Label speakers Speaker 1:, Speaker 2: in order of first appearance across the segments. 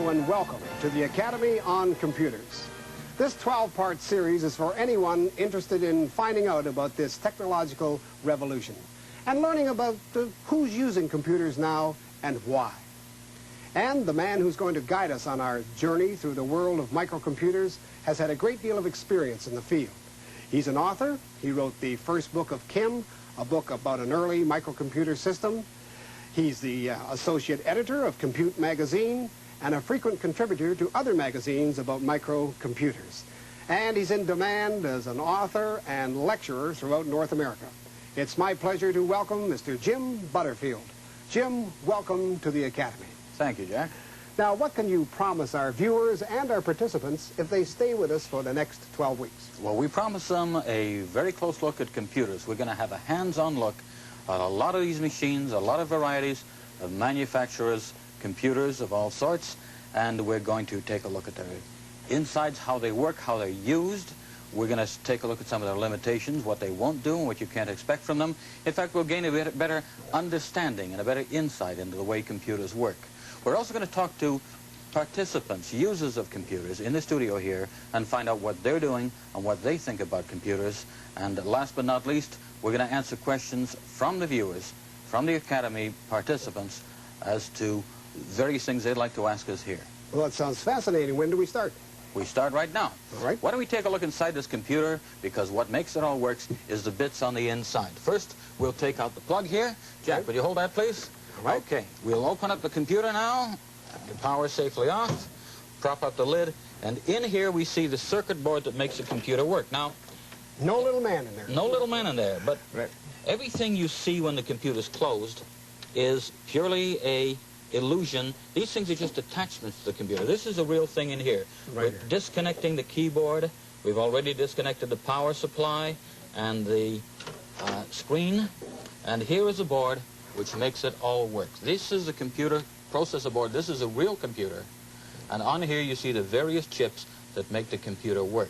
Speaker 1: Hello and welcome to the Academy on Computers. This 12-part series is for anyone interested in finding out about this technological revolution and learning about who's using computers now and why. And the man who's going to guide us on our journey through the world of microcomputers has had a great deal of experience in the field. He's an author. He wrote the first book of Kim, a book about an early microcomputer system. He's the associate editor of Compute magazine and a frequent contributor to other magazines about microcomputers. And he's in demand as an author and lecturer throughout North America. It's my pleasure to welcome Mr. Jim Butterfield. Jim, welcome to the Academy.
Speaker 2: Thank you, Jack.
Speaker 1: Now, what can you promise our viewers and our participants if they stay with us for the next 12 weeks?
Speaker 2: Well, we promise them a very close look at computers. We're going to have a hands-on look at a lot of these machines, a lot of varieties of manufacturers' computers of all sorts, and we're going to take a look at their insides, how they work, how they're used. We're going to take a look at some of their limitations, what they won't do and what you can't expect from them. In fact, we'll gain a better understanding and a better insight into the way computers work. We're also going to talk to participants, users of computers in the studio here, and find out what they're doing and what they think about computers. And last but not least, we're going to answer questions from the viewers, from the Academy participants, as to various things they'd like to ask us here.
Speaker 1: Well, it sounds fascinating. When do we start?
Speaker 2: We start right now.
Speaker 1: All right.
Speaker 2: Why don't we take a look inside this computer, because what makes it all works is the bits on the inside. First, we'll take out the plug here. Jack, would you hold that, please?
Speaker 1: All right.
Speaker 2: Okay, we'll open up the computer now. The power safely off. Prop up the lid. And in here we see the circuit board that makes the computer work. Now,
Speaker 1: no little man in there.
Speaker 2: no little man in there, but
Speaker 1: Right.
Speaker 2: everything you see when the computer's closed is purely a illusion. These things are just attachments to the computer. This is a real thing in here.
Speaker 1: Right
Speaker 2: We're
Speaker 1: here.
Speaker 2: disconnecting the keyboard. We've already disconnected the power supply and the screen. And here is the board which makes it all work. This is the computer processor board. This is a real computer. And on here you see the various chips that make the computer work.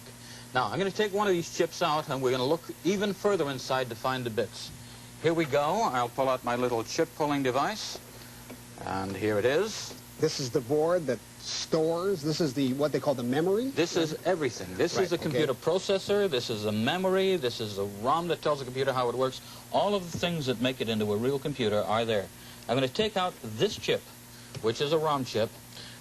Speaker 2: Now, I'm going to take one of these chips out, and we're going to look even further inside to find the bits. Here we go. I'll pull out my little chip-pulling device. And here it is.
Speaker 1: This is the board that stores. This is the what they call the memory.
Speaker 2: This is everything. This is the computer processor. This is the memory. This is the ROM that tells the computer how it works. All of the things that make it into a real computer are there. I'm going to take out this chip, which is a ROM chip,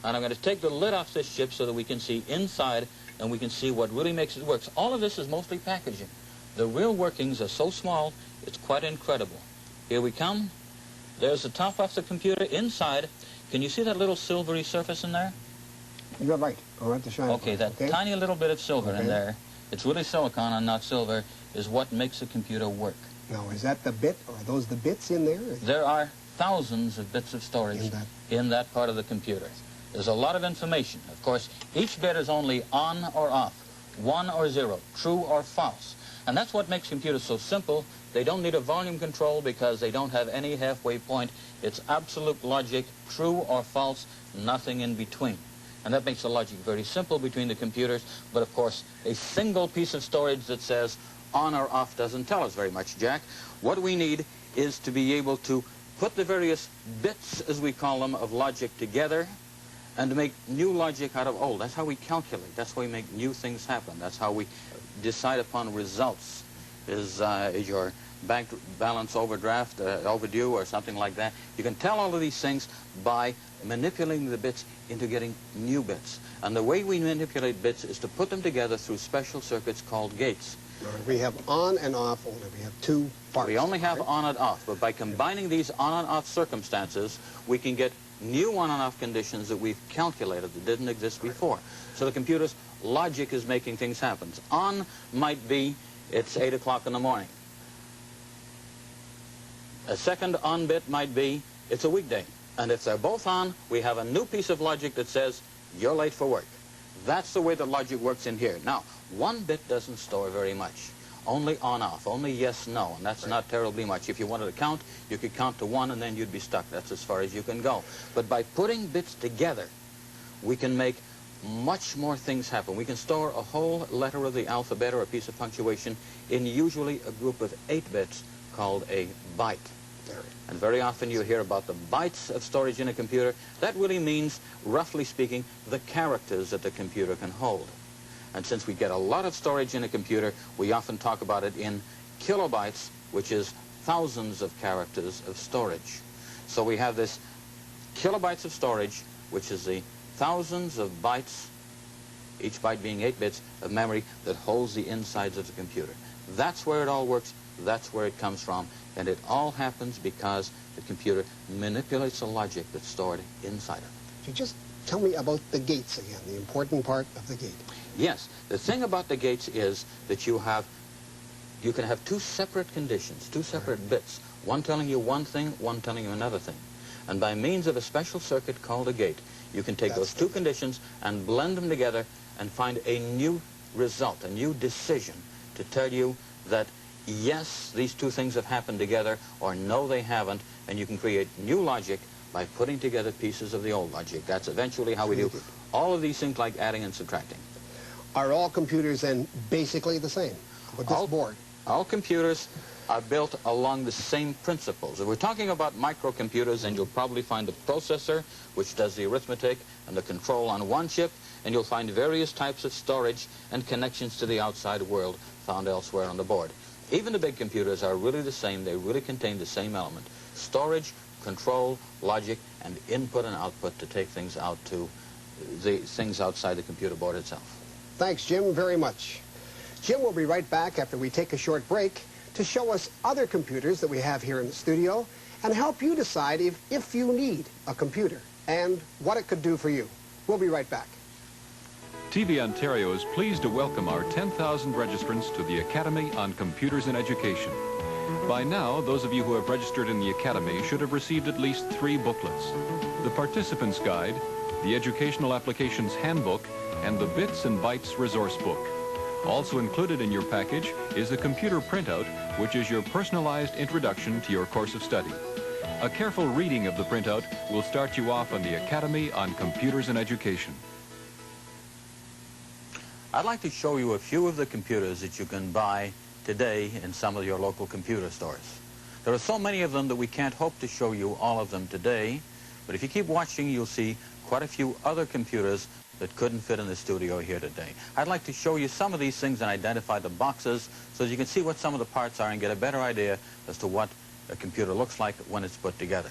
Speaker 2: and I'm going to take the lid off this chip so that we can see inside and we can see what really makes it work. All of this is mostly packaging. The real workings are so small, it's quite incredible. Here we come. There's the top off the computer. Inside, can you see that little silvery surface in there?
Speaker 1: You're right. All right, to shine.
Speaker 2: Okay, that tiny little bit of silver in there, it's really silicon and not silver, is what makes the computer work.
Speaker 1: Now, is that the bit, or are those the bits in there?
Speaker 2: There are thousands of bits of storage in that part of the computer. There's a lot of information. Of course, each bit is only on or off, 1 or 0, true or false. And that's what makes computers so simple. They don't need a volume control because they don't have any halfway point. It's absolute logic, true or false, nothing in between. And that makes the logic very simple between the computers. But of course, a single piece of storage that says on or off doesn't tell us very much, Jack. What we need is to be able to put the various bits, as we call them, of logic together and to make new logic out of old. That's how we calculate. That's how we make new things happen. That's how we decide upon results. Is your bank balance overdraft overdue or something like that? You can tell all of these things by manipulating the bits into getting new bits. And the way we manipulate bits is to put them together through special circuits called gates.
Speaker 1: We have on and off only. We have two parts.
Speaker 2: We only have on and off, but by combining these on and off circumstances, we can get new on and off conditions that we've calculated that didn't exist before. So the computer's logic is making things happen. On might be, it's 8 o'clock in the morning. A second on bit might be, it's a weekday. And if they're both on, we have a new piece of logic that says, you're late for work. That's the way the logic works in here. Now, one bit doesn't store very much. Only on-off, only yes-no, and that's not terribly much. If you wanted to count, you could count to 1 and then you'd be stuck. That's as far as you can go. But by putting bits together, we can make much more things happen. We can store a whole letter of the alphabet or a piece of punctuation in usually a group of 8 bits called a byte. And very often you hear about the bytes of storage in a computer. That really means, roughly speaking, the characters that the computer can hold. And since we get a lot of storage in a computer, we often talk about it in kilobytes, which is thousands of characters of storage. So we have this kilobytes of storage, which is the thousands of bytes, each byte being 8 bits of memory that holds the insides of the computer. That's where it all works. That's where it comes from. And it all happens because the computer manipulates the logic that's stored inside of it.
Speaker 1: Could you just tell me about the gates again, the important part of the gate?
Speaker 2: Yes. The thing about the gates is that you can have two separate conditions, two separate bits, one telling you one thing, one telling you another thing. And by means of a special circuit called a gate, you can take those two conditions and blend them together and find a new result, a new decision to tell you that yes, these two things have happened together, or no, they haven't, and you can create new logic by putting together pieces of the old logic. That's eventually how we do all of these things, like adding and subtracting.
Speaker 1: Are all computers then basically the same with this board?
Speaker 2: All computers are built along the same principles. If we're talking about microcomputers, then you'll probably find the processor, which does the arithmetic and the control on one chip, and you'll find various types of storage and connections to the outside world found elsewhere on the board. Even the big computers are really the same. They really contain the same element: storage, control, logic, and input and output to take things out to the things outside the computer board itself.
Speaker 1: Thanks, Jim, very much. Jim will be right back after we take a short break to show us other computers that we have here in the studio and help you decide if you need a computer and what it could do for you. We'll be right back.
Speaker 3: TV Ontario is pleased to welcome our 10,000 registrants to the Academy on Computers in Education. By now, those of you who have registered in the Academy should have received at least 3 booklets: the Participant's Guide, the Educational Applications Handbook, and the Bits and Bytes Resource Book. Also included in your package is the computer printout, which is your personalized introduction to your course of study. A careful reading of the printout will start you off on the Academy on Computers in Education.
Speaker 2: I'd like to show you a few of the computers that you can buy today in some of your local computer stores. There are so many of them that we can't hope to show you all of them today, but if you keep watching, you'll see quite a few other computers that couldn't fit in the studio here today. I'd like to show you some of these things and identify the boxes so that you can see what some of the parts are and get a better idea as to what a computer looks like when it's put together.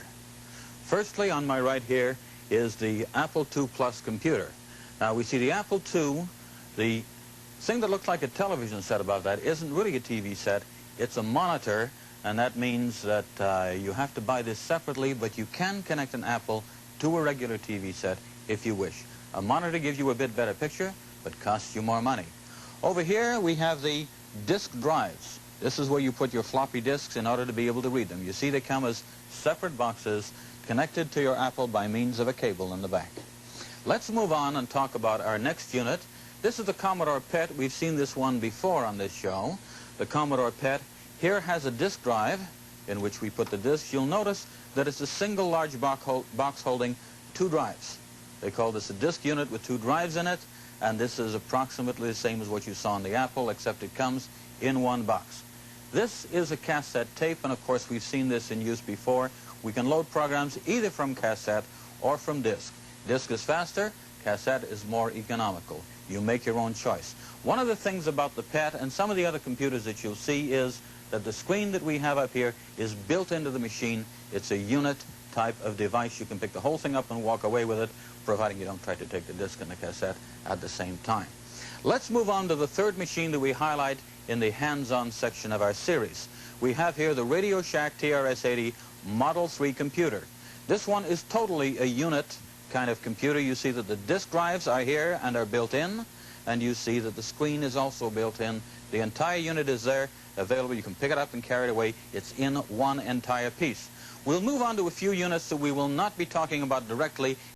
Speaker 2: Firstly, on my right here is the Apple II Plus computer. Now, we see the Apple II. The thing that looks like a television set above that isn't really a TV set. It's a monitor, and that means that you have to buy this separately, but you can connect an Apple to a regular TV set if you wish. A monitor gives you a bit better picture, but costs you more money. Over here, we have the disk drives. This is where you put your floppy disks in order to be able to read them. You see they come as separate boxes connected to your Apple by means of a cable in the back. Let's move on and talk about our next unit. This is the Commodore PET. We've seen this one before on this show. The Commodore PET here has a disk drive in which we put the disks. You'll notice that it's a single large box holding 2 drives. They call this a disk unit with 2 drives in it, and this is approximately the same as what you saw on the Apple, except it comes in one box. This is a cassette tape, and of course we've seen this in use before. We can load programs either from cassette or from disk. Disk is faster, cassette is more economical. You make your own choice. One of the things about the PET and some of the other computers that you'll see is that the screen that we have up here is built into the machine. It's a unit type of device. You can pick the whole thing up and walk away with it, providing you don't try to take the disc and the cassette at the same time. Let's move on to the third machine that we highlight in the hands-on section of our series. We have here the Radio Shack TRS-80 Model 3 computer. This one is totally a unit kind of computer. You see that the disk drives are here and are built in, and you see that the screen is also built in. The entire unit is there, available. You can pick it up and carry it away. It's in one entire piece. We'll move on to a few units that we will not be talking about directly